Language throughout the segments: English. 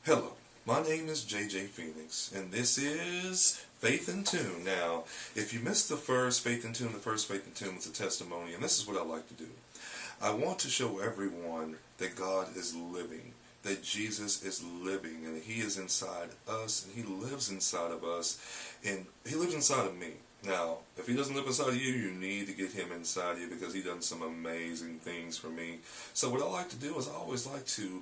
Hello, my name is JJ Phoenix, and this is Faith in Tune. Now, if you missed the first Faith in Tune, the first Faith in Tune was a testimony, and this is what I like to do. I want to show everyone that God is living, that Jesus is living, and He is inside us, and He lives inside of us, and He lives inside of me. Now, if He doesn't live inside of you, you need to get Him inside you because He done some amazing things for me. So what I like to do is I always like to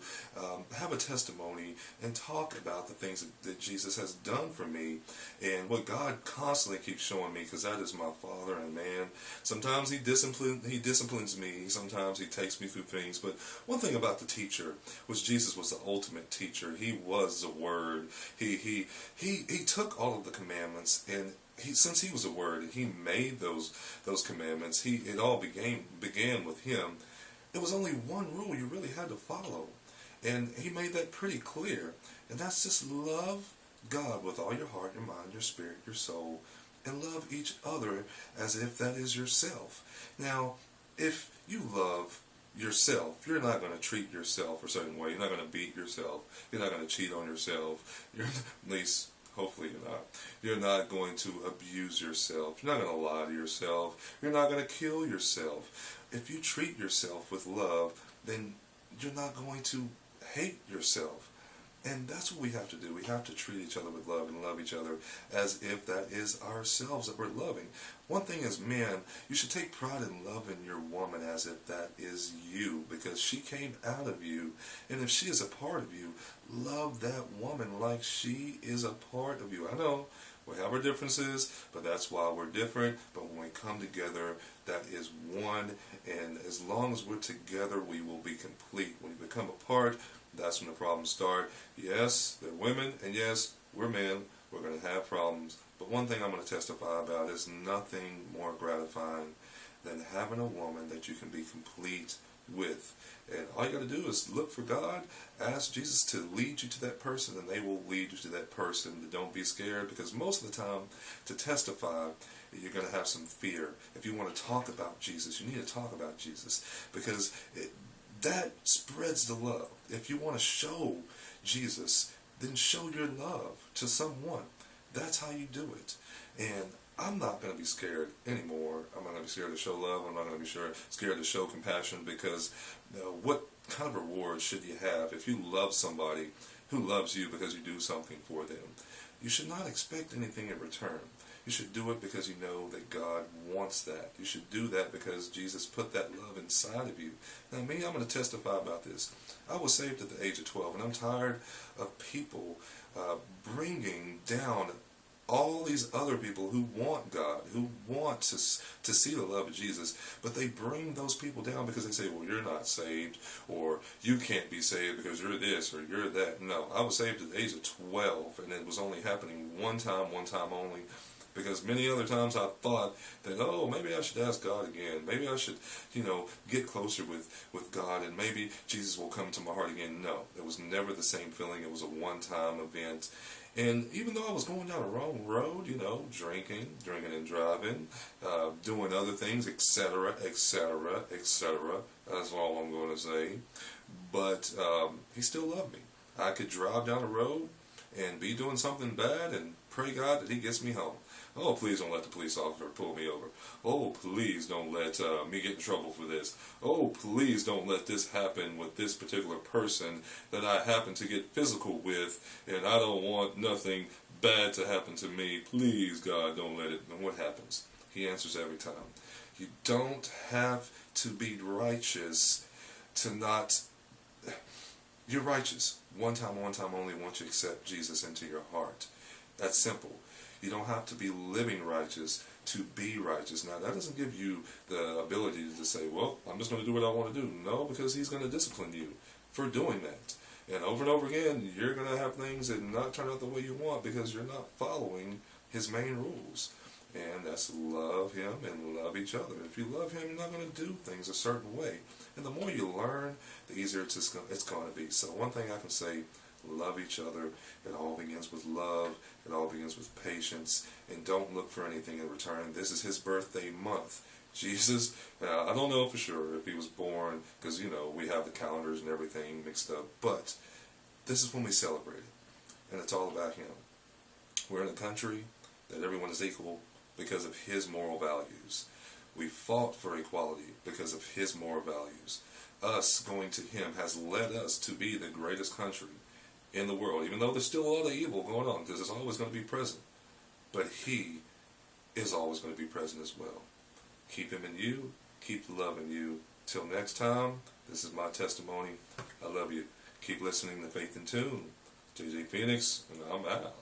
have a testimony and talk about the things that Jesus has done for me and what God constantly keeps showing me, because that is my Father. And man, sometimes He disciplines me, sometimes He takes me through things. But one thing about the teacher was Jesus was the ultimate teacher. He was the Word. He took all of the commandments, and since He was the Word and He made those commandments, it all began with Him. There was only one rule you really had to follow, and He made that pretty clear, and that's just love God with all your heart, your mind, your spirit, your soul, and love each other as if that is yourself. Now, if you love yourself, you're not going to treat yourself a certain way. You're not going to beat yourself. You're not going to cheat on yourself. At least, hopefully you're not. You're not going to abuse yourself. You're not going to lie to yourself. You're not going to kill yourself. If you treat yourself with love, then you're not going to hate yourself. And that's what we have to do. We have to treat each other with love and love each other as if that is ourselves that we're loving. One thing is, men, you should take pride in loving your woman as if that is you, because she came out of you. And if she is a part of you, love that woman like she is a part of you. I know we have our differences, but that's why we're different. But when we come together, that is one. And as long as we're together, we will be complete. When we become apart, that's when the problems start. Yes, they're women, and yes, we're men. We're going to have problems. But one thing I'm going to testify about is nothing more gratifying than having a woman that you can be complete with. And all you got to do is look for God, ask Jesus to lead you to that person, and they will lead you to that person. Don't be scared, because most of the time, to testify, you're going to have some fear. If you want to talk about Jesus, you need to talk about Jesus, because that spreads the love. If you want to show Jesus, then show your love to someone. That's how you do it. And I'm not going to be scared anymore. I'm not going to be scared to show love. I'm not going to be scared to show compassion, because what kind of reward should you have if you love somebody who loves you because you do something for them? You should not expect anything in return. You should do it because you know that God wants that. You should do that because Jesus put that love inside of you. Now, me, I'm going to testify about this. I was saved at the age of 12, and I'm tired of people bringing down all these other people who want God, who want to see the love of Jesus, but they bring those people down because they say, well, you're not saved, or you can't be saved because you're this or you're that. No, I was saved at the age of 12, and it was only happening one time only. Because many other times I thought that, oh, maybe I should ask God again. Maybe I should, get closer with God, and maybe Jesus will come to my heart again. No, it was never the same feeling. It was a one-time event. And even though I was going down a wrong road, drinking and driving, doing other things, etc., etc., etc., that's all I'm going to say. But He still loved me. I could drive down the road and be doing something bad and pray God that He gets me home. Oh, please don't let the police officer pull me over. Oh, please don't let me get in trouble for this. Oh, please don't let this happen with this particular person that I happen to get physical with, and I don't want nothing bad to happen to me. Please, God, don't let it. And what happens? He answers every time. You don't have to be righteous to not... You're righteous. One time only once you accept Jesus into your heart. That's simple. You don't have to be living righteous to be righteous. Now, that doesn't give you the ability to say, well, I'm just going to do what I want to do. No, because He's going to discipline you for doing that. And over again, you're going to have things that not turn out the way you want because you're not following His main rules. And that's love Him and love each other. If you love Him, you're not going to do things a certain way. And the more you learn, the easier it's going to be. So one thing I can say, love each other. It all begins with love. It all begins with patience. And don't look for anything in return. This is His birthday month. Jesus, I don't know for sure if He was born, because, we have the calendars and everything mixed up. But this is when we celebrate it. And it's all about him. We're in a country that everyone is equal because of his moral values. We fought for equality because of his moral values. Us going to him has led us to be the greatest country in the world, even though there's still a lot of evil going on, because it's always going to be present. But he is always going to be present as well. Keep him in you. Keep loving you. Till next time, this is my testimony. I love you. Keep listening to Faith in Tune. JJ Phoenix, and I'm out.